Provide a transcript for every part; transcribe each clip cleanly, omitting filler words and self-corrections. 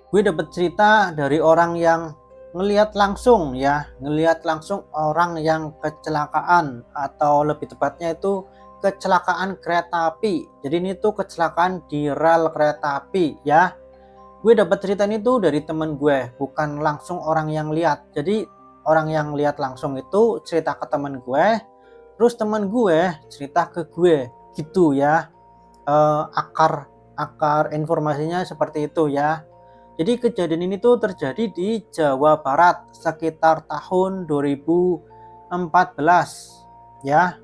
Gue dapet cerita dari orang yang ngelihat langsung ya, ngelihat langsung orang yang kecelakaan, atau lebih tepatnya itu kecelakaan kereta api. Jadi ini tuh kecelakaan di rel kereta api ya. Gue dapet cerita ini tuh dari temen gue, bukan langsung orang yang lihat. Jadi orang yang lihat langsung itu cerita ke temen gue, terus temen gue cerita ke gue gitu ya. Akar akar informasinya seperti itu ya. Jadi kejadian ini tuh terjadi di Jawa Barat sekitar tahun 2014 ya.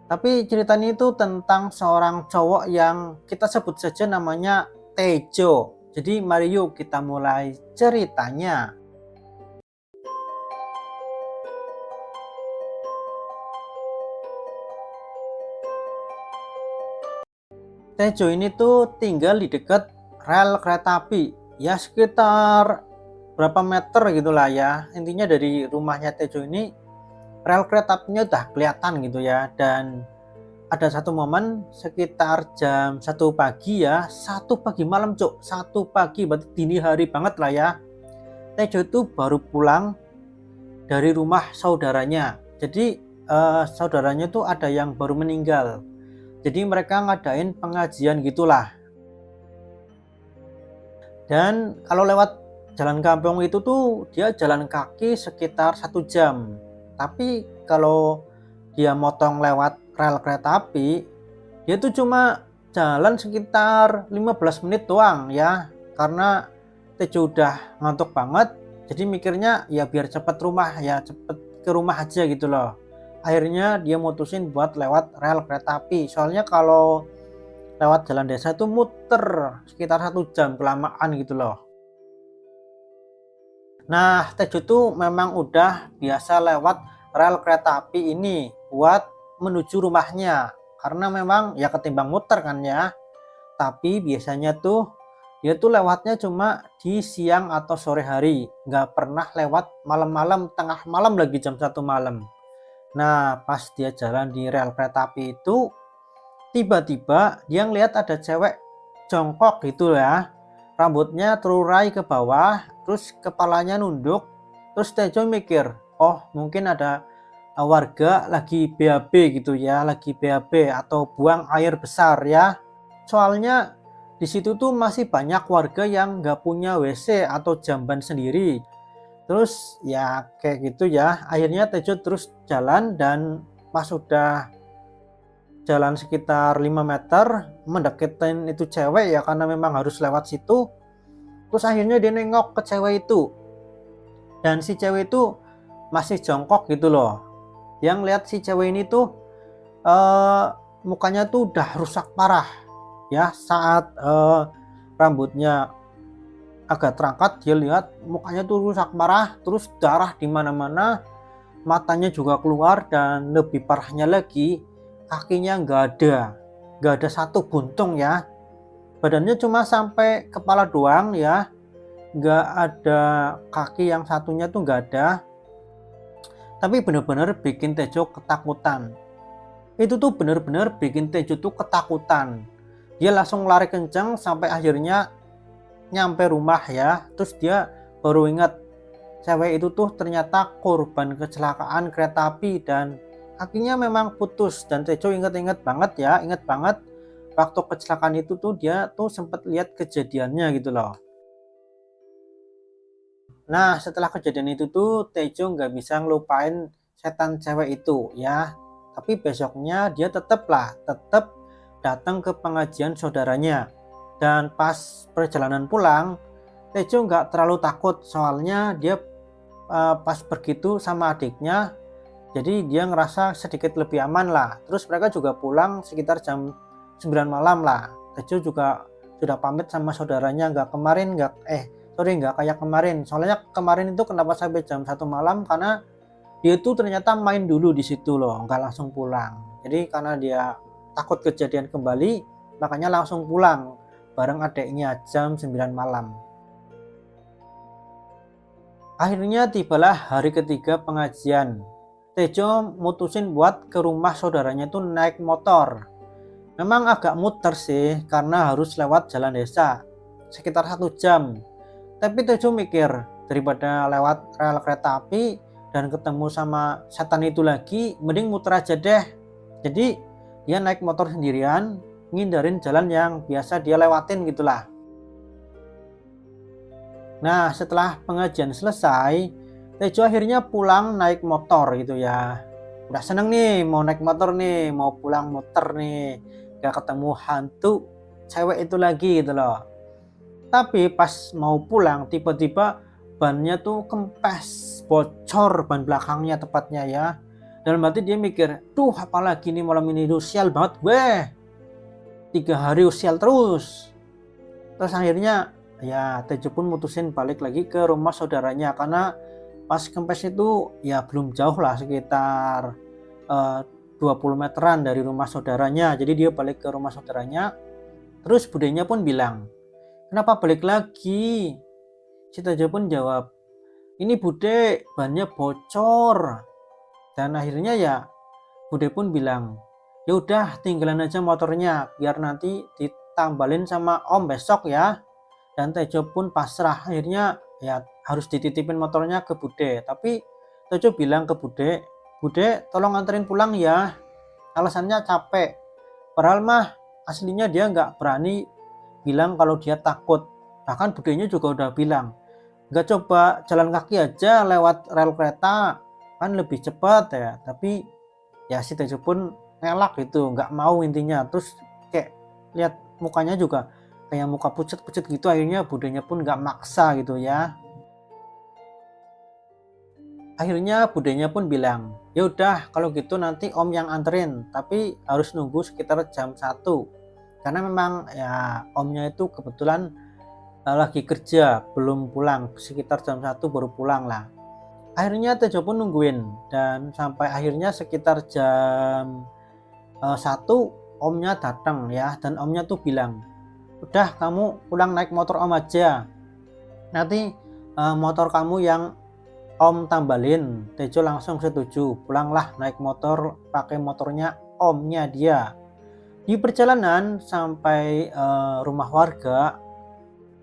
Tapi ceritanya itu tentang seorang cowok yang kita sebut saja namanya Tejo. Jadi mari yuk kita mulai ceritanya. Tejo ini tuh tinggal di dekat rel kereta api. Ya sekitar berapa meter gitulah ya. Intinya dari rumahnya Tejo ini rel kereta apinya udah kelihatan gitu ya. Dan ada satu momen sekitar jam 1 pagi ya, 1 pagi malam cuk, 1 pagi berarti dini hari banget lah ya. Tejo itu baru pulang dari rumah saudaranya. Jadi saudaranya tuh ada yang baru meninggal. Jadi mereka ngadain pengajian gitulah. Dan kalau lewat jalan kampung itu tuh dia jalan kaki sekitar 1 jam. Tapi kalau dia motong lewat rel kereta api, dia tuh cuma jalan sekitar 15 menit doang ya. Karena Tejo udah ngantuk banget, jadi mikirnya ya biar cepet rumah ya, cepet ke rumah aja gitu loh. Akhirnya dia mutusin buat lewat rel kereta api. Soalnya kalau lewat jalan desa itu muter sekitar 1 jam, kelamaan gitu loh. Nah, Tejo tuh memang udah biasa lewat rel kereta api ini buat menuju rumahnya. Karena memang ya ketimbang muter kan ya. Tapi biasanya tuh dia tuh lewatnya cuma di siang atau sore hari. Nggak pernah lewat malam-malam, tengah malam lagi jam 1 malam. Nah, pas dia jalan di rel kereta api itu, tiba-tiba dia ngeliat ada cewek jongkok gitu ya, rambutnya terurai ke bawah, terus kepalanya nunduk. Terus Tejo mikir, oh mungkin ada warga lagi BAB gitu ya, lagi BAB atau buang air besar ya. Soalnya di situ tuh masih banyak warga yang nggak punya WC atau jamban sendiri. Terus ya kayak gitu ya, akhirnya Tejo terus jalan, dan pas udah jalan sekitar 5 meter mendeketin itu cewek ya, karena memang harus lewat situ. Terus akhirnya dia nengok ke cewek itu, dan si cewek itu masih jongkok gitu loh. Yang lihat si cewek ini tuh eh, mukanya tuh udah rusak parah ya. Saat rambutnya agak terangkat, dia lihat mukanya tuh rusak parah, terus darah di mana-mana, matanya juga keluar, dan lebih parahnya lagi kakinya nggak ada satu buntung ya. Badannya cuma sampai kepala doang ya, nggak ada kaki yang satunya tuh nggak ada. Tapi bener-bener bikin Tejo ketakutan. Itu tuh bener-bener bikin Tejo tuh ketakutan. Dia langsung lari kenceng sampai akhirnya nyampe rumah ya. Terus dia baru ingat cewek itu tuh ternyata korban kecelakaan kereta api, dan kakinya memang putus. Dan Tejo inget-inget banget ya, inget banget waktu kecelakaan itu tuh dia tuh sempat lihat kejadiannya gitu loh. Nah, setelah kejadian itu tuh Tejo nggak bisa ngelupain setan cewek itu ya. Tapi besoknya dia tetap datang ke pengajian saudaranya. Dan pas perjalanan pulang, Tejo nggak terlalu takut, soalnya dia pas begitu sama adiknya, jadi dia ngerasa sedikit lebih aman lah. Terus mereka juga pulang sekitar jam 9 malam lah. Tejo juga sudah pamit sama saudaranya, nggak kayak kemarin. Soalnya kemarin itu kenapa sampai jam 1 malam, karena dia itu ternyata main dulu di situ loh, nggak langsung pulang. Jadi karena dia takut kejadian kembali, makanya langsung pulang bareng adiknya jam 9 malam. Akhirnya tibalah hari ketiga pengajian. Tejo mutusin buat ke rumah saudaranya tuh naik motor. Memang agak muter sih, karena harus lewat jalan desa sekitar 1 jam. Tapi Tejo mikir, daripada lewat rel kereta api dan ketemu sama setan itu lagi, mending muter aja deh. Jadi dia naik motor sendirian, ngindarin jalan yang biasa dia lewatin gitulah. Nah, setelah pengajian selesai, Tejo akhirnya pulang naik motor gitu ya. Udah seneng nih mau naik motor nih, mau pulang muter nih. Gak ketemu hantu cewek itu lagi gitu loh. Tapi pas mau pulang tiba-tiba bannya tuh kempes, bocor ban belakangnya tepatnya ya. Dalam hati dia mikir, duh apalagi nih malam ini usial banget gue. 3 hari usial terus. Terus akhirnya ya Tejo pun mutusin balik lagi ke rumah saudaranya karena pas kempes itu ya belum jauh lah, sekitar 20 meteran dari rumah saudaranya. Jadi dia balik ke rumah saudaranya. Terus budenya pun bilang, kenapa balik lagi? Si Tejo pun jawab, ini bude bannya bocor. Dan akhirnya ya bude pun bilang, ya udah tinggalan aja motornya biar nanti ditambalin sama om besok ya. Dan Tejo pun pasrah, akhirnya ya harus dititipin motornya ke bude. Tapi Tejo bilang ke bude, bude tolong anterin pulang ya, alasannya capek. Padahal mah aslinya dia nggak berani bilang kalau dia takut. Bahkan budenya juga udah bilang, nggak coba jalan kaki aja lewat rel kereta kan lebih cepat ya. Tapi ya si Tejo pun ngelak gitu, nggak mau intinya. Terus kayak lihat mukanya juga kayak muka pucet-pucet gitu, akhirnya budenya pun nggak maksa gitu ya. Akhirnya budenya pun bilang, ya udah kalau gitu nanti om yang anterin, tapi harus nunggu sekitar jam 1 karena memang ya omnya itu kebetulan lagi kerja belum pulang, sekitar jam 1 baru pulang lah. Akhirnya Tejo pun nungguin dan sampai akhirnya sekitar jam 1 omnya datang ya, dan omnya tuh bilang, udah kamu pulang naik motor om aja, nanti motor kamu yang om tambalin. Tejo langsung setuju, pulanglah naik motor pakai motornya omnya dia. Di perjalanan sampai rumah warga,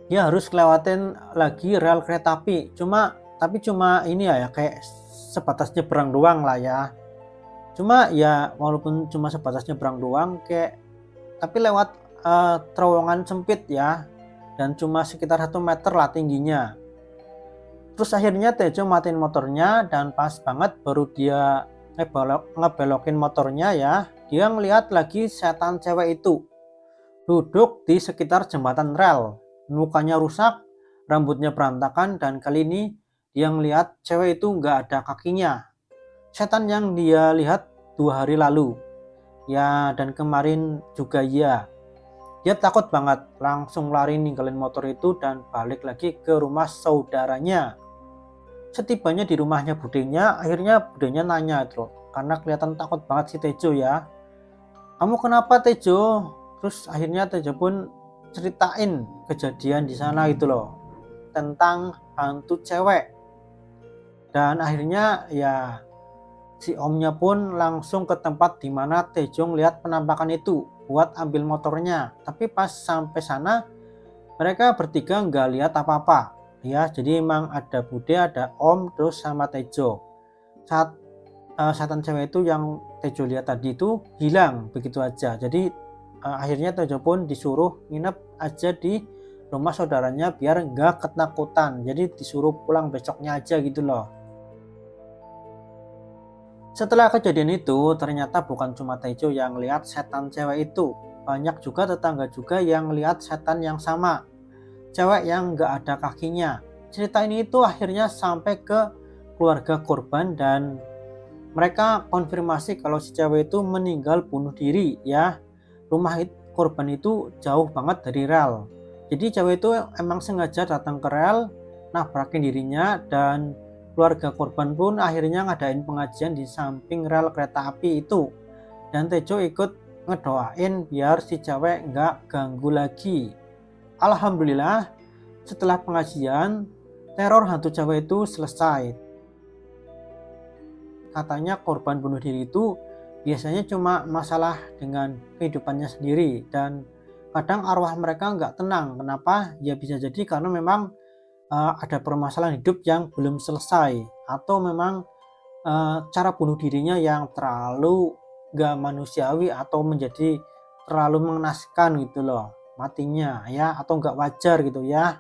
dia harus lewatin lagi rel kereta api. Tapi cuma ini ya kayak sebatas nyebrang doang lah ya. Cuma ya walaupun cuma sebatas nyebrang doang kayak, tapi lewat terowongan sempit ya, dan cuma sekitar 1 meter lah tingginya. Terus akhirnya Tejo matiin motornya dan pas banget baru dia ngebelokin motornya ya, dia ngeliat lagi setan cewek itu duduk di sekitar jembatan rel. Mukanya rusak, rambutnya berantakan, dan kali ini dia ngeliat cewek itu nggak ada kakinya. Setan yang dia lihat 2 hari lalu ya, dan kemarin juga ya. Dia takut banget, langsung lari ninggalin motor itu dan balik lagi ke rumah saudaranya. Setibanya di rumahnya budenya, akhirnya budenya nanya itu, karena kelihatan takut banget si Tejo ya. Kamu kenapa Tejo? Terus akhirnya Tejo pun ceritain kejadian di sana itu loh, tentang hantu cewek. Dan akhirnya ya si omnya pun langsung ke tempat di mana Tejo ngeliat penampakan itu buat ambil motornya. Tapi pas sampai sana mereka bertiga nggak lihat apa-apa ya. Jadi emang ada bude, ada om, terus sama Tejo. Saat setan cewek itu yang Tejo lihat tadi itu hilang begitu aja. Jadi akhirnya Tejo pun disuruh nginep aja di rumah saudaranya biar nggak ketakutan. Jadi disuruh pulang besoknya aja gitu loh. Setelah kejadian itu, ternyata bukan cuma Tejo yang lihat setan cewek itu. Banyak juga tetangga juga yang lihat setan yang sama. Cewek yang nggak ada kakinya. Cerita ini itu akhirnya sampai ke keluarga korban dan mereka konfirmasi kalau si cewek itu meninggal bunuh diri ya. Rumah korban itu jauh banget dari rel. Jadi cewek itu emang sengaja datang ke rel, nabrakin dirinya, dan keluarga korban pun akhirnya ngadain pengajian di samping rel kereta api itu. Dan Tejo ikut ngedoain biar si cewek nggak ganggu lagi. Alhamdulillah setelah pengajian, teror hantu cewek itu selesai. Katanya korban bunuh diri itu biasanya cuma masalah dengan kehidupannya sendiri, dan kadang arwah mereka nggak tenang. Kenapa? Ya bisa jadi karena memang ada permasalahan hidup yang belum selesai, atau memang cara bunuh dirinya yang terlalu gak manusiawi atau menjadi terlalu mengenaskan gitu loh matinya ya, atau nggak wajar gitu ya.